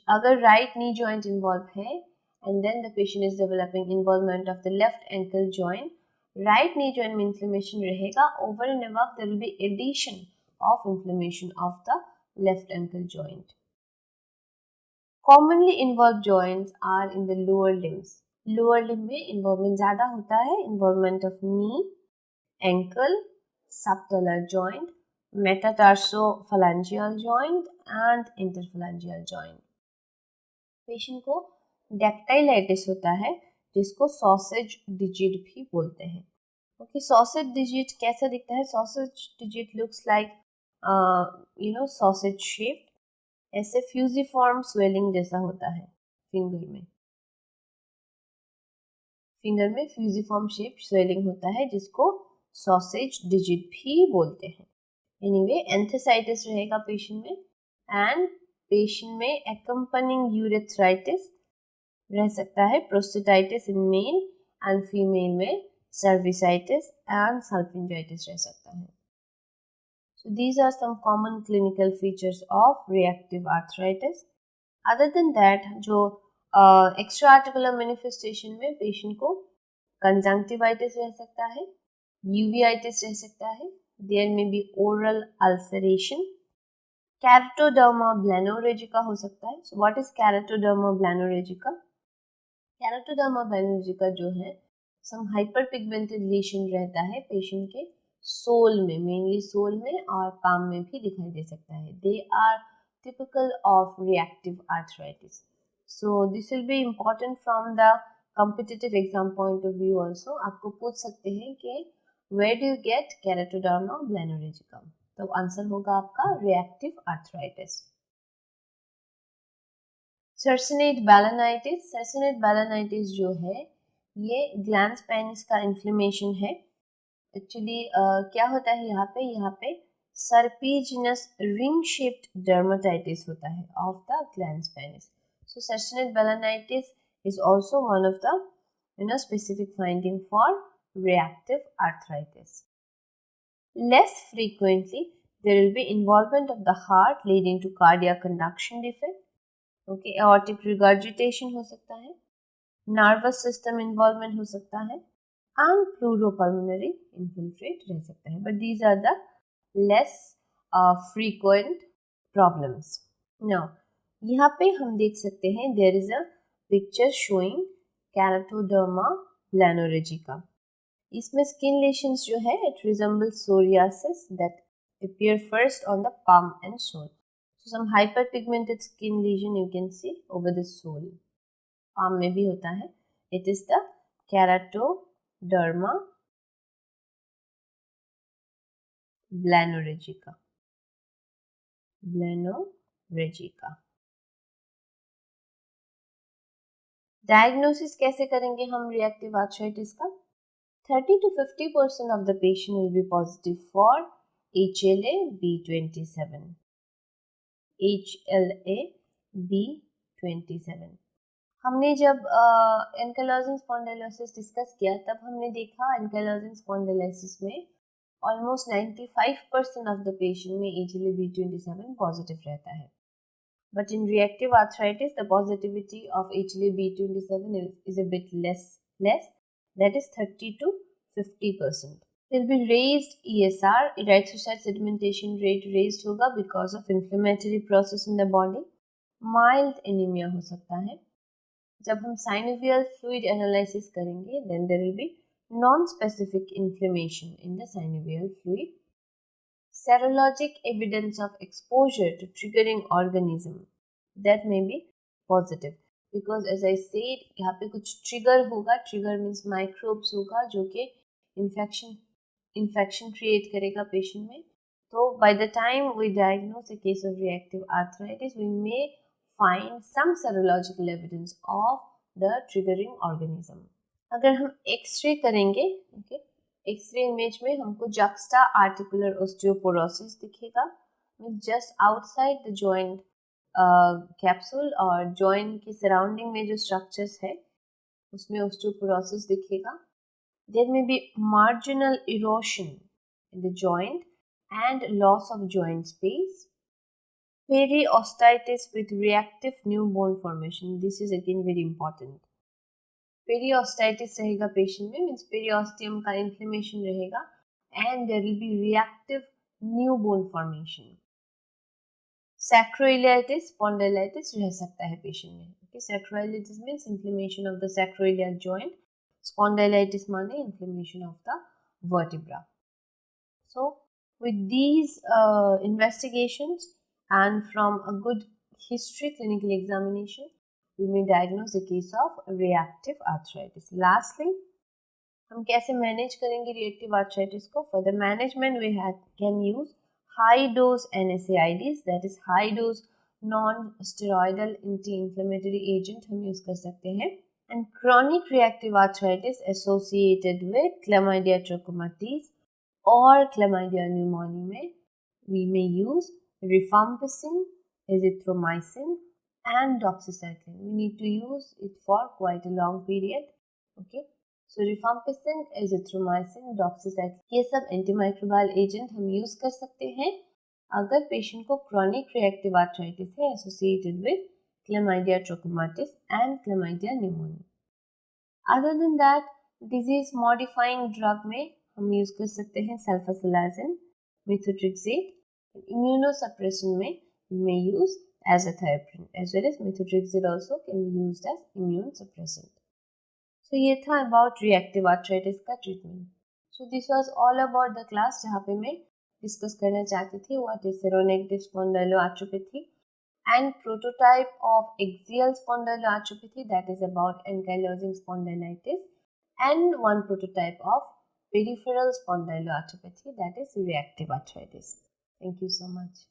अगर right knee joint involved है and then the patient is developing involvement of the left ankle joint, right knee joint में inflammation रहेगा, over and above there will be addition of inflammation of the left ankle joint. Commonly involved joints are in the lower limbs. Lower limb में involvement ज़्यादा होता है, involvement of knee, ankle, subtalar joint, metatarso-phalangeal joint and interphalangeal joint. Patient को dactylitis होता है, जिसको sausage digit भी बोलते हैं. Okay, sausage digit कैसा दिखता है? Sausage digit looks like sausage shaped. ऐसे fusiform swelling जैसा होता है फिंगर में fusiform shape swelling होता है, जिसको sausage digit भी बोलते हैं. एनीवे एंथेसाइटिस रहेगा पेशेंट में, एंड पेशेंट में एक्कम्पनिंग यूरेथ्राइटिस रह सकता है, prostatitis in male and female में सर्विसाइटिस एंड सल्फिंजाइटिस रह सकता है. So these are some common clinical features of reactive arthritis. Other than that, जो एक्स्ट्रा आर्टिकुलर मैनिफेस्टेशन में पेशेंट को कंजंक्टिवाइटिस रह सकता है, यूवियाइटिस रह सकता है, there may be oral ulceration, कैरोटोडर्मा ब्लैनोरेजिका हो सकता है. So what is कैरोटोडर्मा ब्लैनोरेजिका? कैरोटोडर्मा ब्लैनोरेजिका जो है सम हाइपर पिगमेंटेड लीशन रहता है पेशेंट के सोल में, मेनली सोल में और पाम में भी दिखाई दे सकता है. They are typical of reactive arthritis. So this will be important from the competitive exam point of view also. आपको पूछ सकते हैं कि where do you get keratoderma blanoregica? तो आंसर होगा आपका reactive arthritis. Circinate balanitis. Circinate balanitis जो है ये ग्लैंड्स पेनिस का इन्फ्लेमेशन है. एक्चुअली क्या होता है यहाँ पे सर्पिजिनस रिंग शेप्ड डर्मेटाइटिस होता है of the glands penis. So circinate balanitis is also one of the specific finding for reactive arthritis. Less frequently there will be involvement of the heart leading to cardiac conduction defect. Okay, aortic regurgitation हो सकता है, nervous system involvement हो सकता है, and pleuropulmonary infiltrate रह सकता है. But these are the less frequent problems. Now, यहाँ पे हम देख सकते हैं there is a picture showing keratoderma blanoregica. इसमें skin lesions जो है it resembles psoriasis that appear first on the palm and sole. So some hyperpigmented skin lesion you can see over the sole. palm में भी होता है. It is the keratoderma blanoregica. Blanoregica. Diagnosis कैसे करेंगे हम reactive arthritis का? 30 to 50% of the patient will be positive for HLA-B27. HLA-B27. हमने जब एंकाइलोजिंग स्पॉन्डिलोसिस डिस्कस किया तब हमने देखा एंकाइलोजिंग स्पॉन्डिलोसिस में ऑलमोस्ट 95% ऑफ द पेशेंट में HLA-B27 पॉजिटिव रहता है. But in reactive arthritis, the positivity of HLA-B27 is a bit less, that is 30 to 50%. There will be raised ESR, erythrocyte sedimentation rate raised होगा because of inflammatory process in the body. Mild anemia हो सकता है. जब हम synovial fluid analysis करेंगे, then there will be non-specific inflammation in the synovial fluid. Serologic evidence of exposure to triggering organism that may be positive because as I said यहाँ पे कुछ trigger होगा. Trigger means microbes होगा जो कि infection create करेगा patient में. तो by the time we diagnose a case of reactive arthritis we may find some serological evidence of the triggering organism. अगर हम एक्सरे करेंगे okay, एक्सरे इमेज में हमको जक्स्टा आर्टिकुलर ऑस्टियोपोरोसिस दिखेगा. Just outside the joint capsule और joint के surrounding में जो स्ट्रक्चर्स है उसमें ऑस्टियोपोरोसिस दिखेगा. There may be marginal erosion in the joint and loss of joint space. Periostitis with reactive new bone formation. This is again very important. Periostitis रहेगा patient में means periosteum का inflammation रहेगा and there will be reactive new bone formation. Sacroiliitis spondylitis रह सकता है patient में. Okay, sacroiliitis means inflammation of the sacroiliac joint. Spondylitis माने inflammation of the vertebra. So with these investigations and from a good history clinical examination we may diagnose a case of reactive arthritis. Lastly, हम कैसे manage करेंगे reactive arthritis को? For the management we can use high dose NSAIDs, that is high dose non-steroidal anti-inflammatory agent हम use कर सकते हैं. And chronic reactive arthritis associated with Chlamydia trachomatis और Chlamydia pneumoniae में we may use rifampicin, azithromycin and doxycycline. We need to use it for quite a long period. Okay. So rifampicin, azithromycin, doxycycline ये सब antimicrobial agent हम use कर सकते हैं अगर patient को क्रॉनिक रिएक्टिव आर्थराइटिस है associated with Chlamydia trachomatis and Chlamydia pneumoniae. Other than that disease modifying drug में हम यूज कर सकते हैं सल्फासिलाजिन, methotrexate. Immunosuppression में we may use azathioprine as well as methotrexate also can be used as immune suppressant. So ये था about reactive arthritis का treatment. So this was all about the class जहाँ पे मैं discuss करना चाहती थी what is seronegative spondyloarthropathy and prototype of axial spondyloarthropathy, that is about ankylosing spondylitis, and one prototype of peripheral spondyloarthropathy, that is reactive arthritis. Thank you so much.